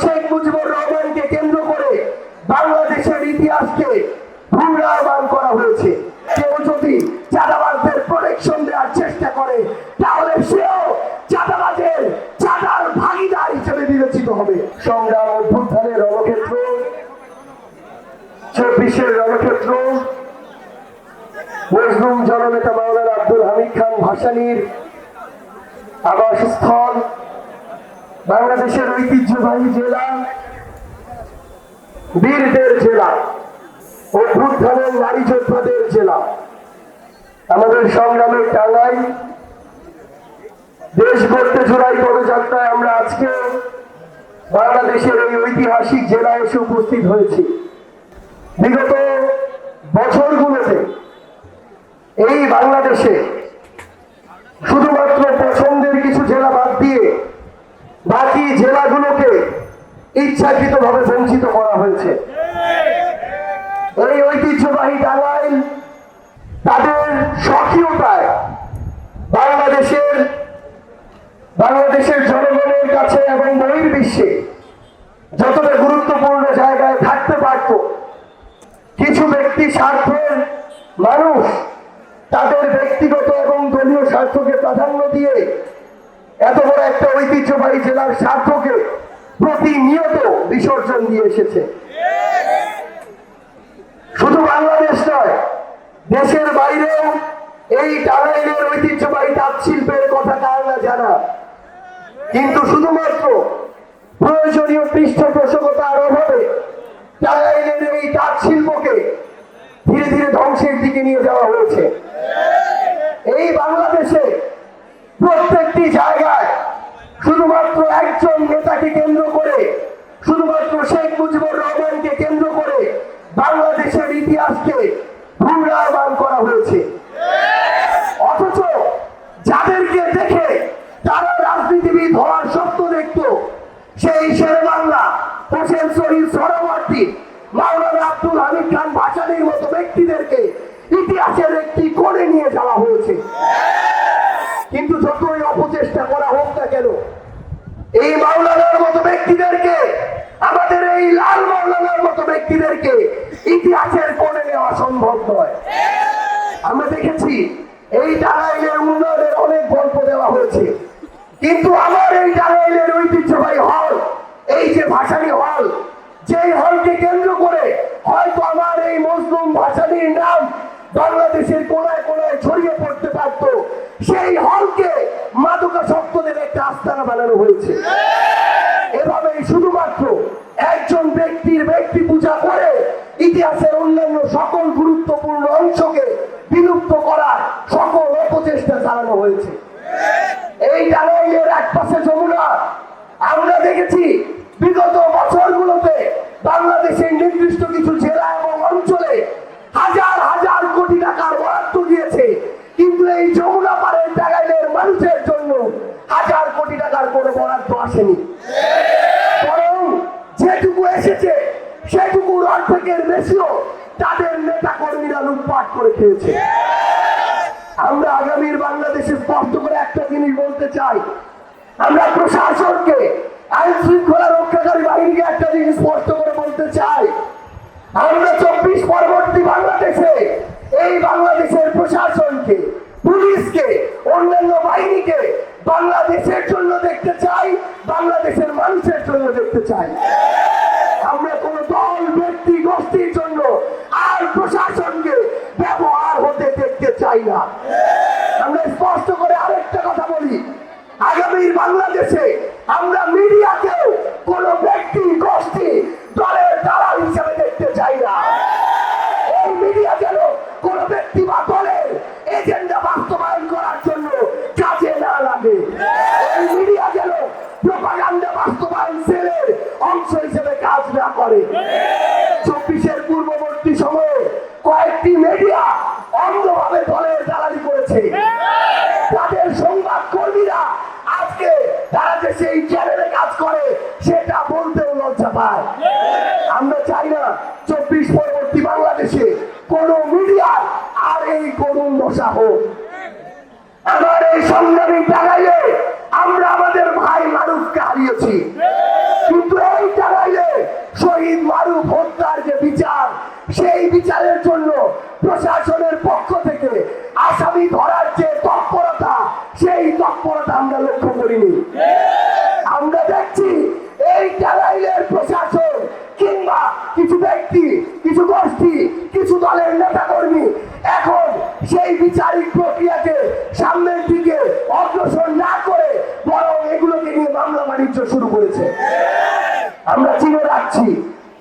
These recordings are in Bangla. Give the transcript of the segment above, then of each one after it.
শেখ মুজিবুর রহমানকে কেন্দ্র করে বাংলাদেশের ইতিহাসকে পুনরাবৃত্তি করা হয়েছে। কেউ যদি চাঁদাবাজদের প্রোটেকশন দেওয়ার চেষ্টা করে তাহলে সেও চাঁদাবাজের চাঁদার ভাগিদার হিসেবে বিবেচিত হবে। সংগ্রাম অভ্যুত্থানের রণক্ষেত্র, 24-এর রণক্ষেত্র, মজলুম জননেতা মাওলানা আব্দুল হামিদ খান ভাসানীর আবাসস্থল, বাংলাদেশের ঐতিহ্যবাহী জেলা, বীরদের জেলা, অভ্যুত্থানের নারী যোদ্ধাদের জেলা, আমাদের সংগ্রামের টাঙ্গাই দেশ গড়তে জুলাই পদযাত্রায় আমরা আজকে বাংলাদেশের এই ঐতিহাসিক জেলায় এসে উপস্থিত হয়েছি। বিগত বছরগুলোতে এই বাংলাদেশে শুধুমাত্র পছন্দের কিছু জেলা বাদ দিয়ে বাকি জেলাগুলোকে ইচ্ছাকৃতভাবে বঞ্চিত করা হয়েছে। এই ঐতিহ্যবাহী টাঙ্গাইল তাদের স্বকীয়তায় বাংলাদেশের জনগণের কাছে এবং বহির্বিশ্বে যতটা গুরুত্বপূর্ণ জায়গায় থাকতে পারত, কিছু ব্যক্তি স্বার্থের মানুষ তাদের ব্যক্তিগত এবং দলীয় স্বার্থকে প্রাধান্য দিয়ে এত বড় একটা ঐতিহ্যবাহী জেলার স্বার্থকে প্রতিনিয়ত বিসর্জন দিয়ে এসেছে। শুধু বাংলাদেশ নয়, দেশের বাইরেও এই টাঙ্গাইলের ঐতিহ্যবাহী তাঁত শিল্পের কথা কার না জানা, কিন্তু শুধুমাত্র প্রয়োজনীয় পৃষ্ঠপোষকতার অভাবে টাঙ্গাইলের এই তাঁত শিল্পকে ধীরে ধীরে ধ্বংসের দিকে নিয়ে যাওয়া হয়েছে। এই বাংলাদেশে প্রত্যেকটি জায়গায় শুধুমাত্র একজন নেতাকে কেন্দ্র করে, শুধুমাত্র শেখ মুজিবুর রহমানকে কেন্দ্র করে বাংলাদেশের ইতিহাসকে পুনরাবৃত্তি করা হয়েছে। অথচ যাদেরকে দেখে তারা রাজনীতিবিদ হওয়ার স্বপ্ন দেখত, সেই শেরেবাংলা, হোসেন শহীদ সোহরাওয়ার্দী, মাওলানা আব্দুল হামিদ খান ভাসানীর মতো ব্যক্তিদেরকে ইতিহাসের একটি কোণে নিয়ে যাওয়া হয়েছে। কিন্তু যতই অপচেষ্টা করা হোক না কেন, এই মাওলানার মতো ব্যক্তিদেরকে, আমাদের এই লাল মাওলানার মতো ব্যক্তিদেরকে ইতিহাসের কোণে নেওয়া সম্ভব নয়। আমরা দেখেছি এই টাঙ্গাইলের উন্নয়নের অনেক গল্প দেওয়া হয়েছে, কিন্তু আমার এই টাঙ্গাইলের ঐতিহ্যবাহী হল, এই যে ভাসানী হল, যেই হলকে কেন্দ্র করে হয়তো আমার এই মজলুম ভাসানীর নাম বাংলাদেশের কোনায় কোনায় ছড়িয়ে পড়তে পারত, সেই হলকে মাদকাসক্তদের একটা আস্তানা বানানো হয়েছে। এভাবেই শুধুমাত্র একজন ব্যক্তির ব্যক্তি পূজা করে ইতিহাসের অন্যান্য সকল গুরুত্বপূর্ণ অংশকে বিলুপ্ত করার সকল অপচেষ্টা চালানো হয়েছে। এই টাঙ্গাইলের এক পাশে যমুনা, আমরা দেখেছি বিগত বছরগুলোতে বাংলাদেশের নির্দিষ্ট কিছু জেলা এবং অঞ্চলে হাজার হাজার কোটি টাকার বরাদ্দ দিয়েছে, কিন্তু এই যমুনা পাড়ের টাঙ্গাইলের মানুষের জন্য হাজার কোটি টাকার কোনো বরাদ্দ আসেনি। বরং যেটুকু এসেছে সেটুকুর অর্ধেকের বেশিও তাদের নেতা কর্মীরা লুটপাট করে খেয়েছে। আমরা আগামীর বাংলাদেশে স্পষ্ট করে একটা জিনিস বলতে চাই, আমরা প্রশাসনকে, আইন শৃঙ্খলা রক্ষাকারী বাহিনীকে একটা জিনিস স্পষ্ট করে বলতে চাই, আমরা 24 পরবর্তী বাংলাদেশে এই বাংলাদেশের প্রশাসনকে, পুলিশকে, অন্যান্য বাহিনীকে বাংলাদেশের জন্য দেখতে চাই, বাংলাদেশের মানুষের জন্য দেখতে চাই। আমরা কোন দল, ব্যক্তি, গোষ্ঠীর জন্য আর প্রশাসনকে ব্যবহার হতে দেখতে চাই না। আমরা স্পষ্ট করে আরেকটা কথা বলি, আগামীর বাংলাদেশে আমরা মিডিয়াকেও কোন ব্যক্তি, গোষ্ঠী, দলের দালাল হিসেবে দেখতে চাই না। এই মিডিয়া যেন কোন ব্যক্তি বা দলের এজেন্ডা বাস্তবায়ন করার জন্য কাজে না লাগে। এই মিডিয়া যেন প্রপাগান্ডা বাস্তবায়ন সেলের অংশ হিসেবে কাজ না করে। 24-এর পূর্ববর্তী সময়ে কয়েকটি মিডিয়া অন্ধভাবে দলের দালালি করেছে। তাদের সংবাদ কর্মীরা আজকে তারা যে সেই চ্যানেলে কাজ করে সেটা বলতেও লজ্জা পায়। আমরা চাই না 24 পরবর্তী বাংলাদেশে কোন মিডিয়ার আর এই করুণ দশা হোক। আমার এই সংগ্রামী টাঙ্গাইলে আমরা আমাদের ভাই মানুষকে হারিয়েছি, কিন্তু এই সেই বিচারের জন্য প্রশাসনের পক্ষ থেকে আসামি ধরার যে তৎপরতা, সেই তৎপরতা আমরা লক্ষ্য করিনি। আমরা দেখছি এই টাঙ্গাইলের প্রশাসন কিংবা কিছু ব্যক্তি, কিছু গোষ্ঠী, কিছু দলের নেতা কর্মী এখন সেই বিচারিক প্রক্রিয়াকে সামনের দিকে অগ্রসর না করে বরং এগুলোকে নিয়ে মামলা বাণিজ্য শুরু করেছে। আমরা চিনে রাখছি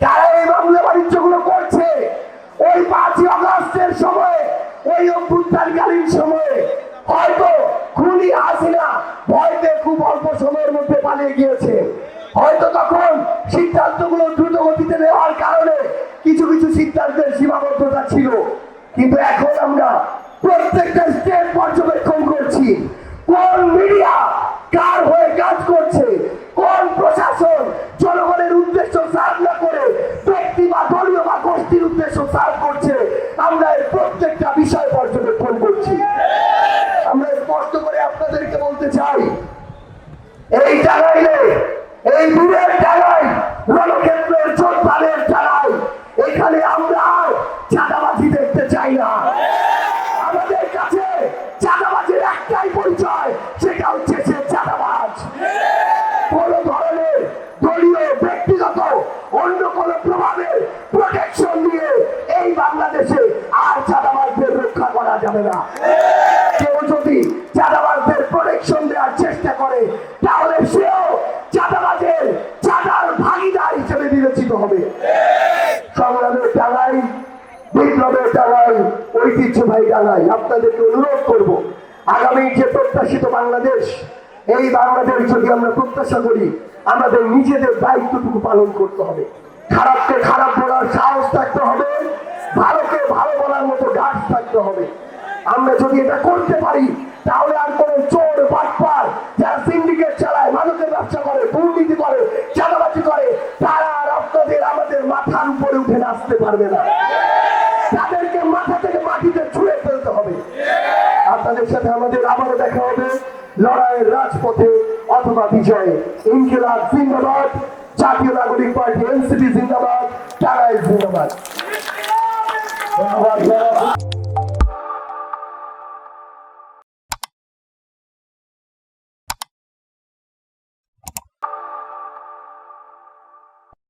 তারা এই মামলা বাণিজ্য গুলো করছে ওই 5ই আগস্টের সময়, ওই অভ্যুত্থানকালীন সময়ে হয়তো খুনি হাসিনা ভয়তে খুব অল্প সময়ের মধ্যে পালিয়ে গিয়েছে। হয়তো তখন সিদ্ধান্তগুলো দ্রুত গতিতে নেওয়ার কারণে কিছু কিছু সিদ্ধান্তের সীমাবদ্ধতা ছিল, কিন্তু এখন আমরা প্রত্যেকটা স্টেপ পর্যবেক্ষণ করছি কোন মিডিয়া কার হয়ে কাজ করছে, কোন প্রশাসন জনগণের উদ্দেশ্য সার্ভ না করে ব্যক্তি বা দলীয় বা গোষ্ঠীর উদ্দেশ্য সার্ভ করছে। আমরা এর প্রত্যেকটা বিষয় পর্যবেক্ষণ করছি। আমরা স্পষ্ট করে আপনাদেরকে বলতে চাই, এই টাঙ্গাইলে, এই দূরের টাঙ্গাইল, রণক্ষেত্রের যোদ্ধাদের টাঙ্গাইল, এখানে আমরা আর চাঁদাবাজি দেখতে চাই না। আমাদের কাছে চাঁদাবাজির একটাই পরিচয়, সেটা হচ্ছে সে চাঁদাবাজ। কোন ধরনের দলীয়, ব্যক্তিগত, অন্য কোন প্রভাবের প্রোটেকশন দিয়ে এই বাংলাদেশে আর চাঁদাবাজদের রক্ষা করা যাবে না। কেউ যদি চাঁদাবাজদের প্রোটেকশন দেওয়ার চেষ্টা করে তাহলে সেও চাঁদাবাজের চাঁদার ভাগিদার হিসেবে বিবেচিত হবে। সংগ্রামের টাঙ্গাইল, বিপ্লবের টাঙ্গাইল, ঐতিহ্যবাহী টাঙ্গাইল, আপনাদেরকে অনুরোধ করব আগামী যে প্রত্যাশিত বাংলাদেশ, এই বাংলাদেশ যদি আমরা প্রত্যাশা করি আমাদের নিজেদের দায়িত্বটুকু পালন করতে হবে। খারাপকে খারাপ বলার সাহস থাকতে হবে, ভালোকে ভালো বলার মতো গাছ থাকতে হবে। আমরা যদি এটা করতে পারি তাহলে আর কোন চোর, বাটপার, যারা সিন্ডিকেট চালায়, মাদকের ব্যবসা করে, দুর্নীতি করে, চাঁদাবাজি করে, তারা আর আপনাদের আমাদের মাথার উপরে উঠে নাচতে পারবে না। তাদেরকে মাথা থেকে মাটিতে ছুঁড়ে ফেলতে হবে। আপনাদের সাথে আমাদের আবারও দেখা হবে লড়াইয়ের রাজপথে অথবা বিজয়ে। ইনকিলাব জিন্দাবাদ, জাতীয় নাগরিক পার্টি এনসিপি জিন্দাবাদ, টাঙ্গাইল জিন্দাবাদ। ধন্যবাদ।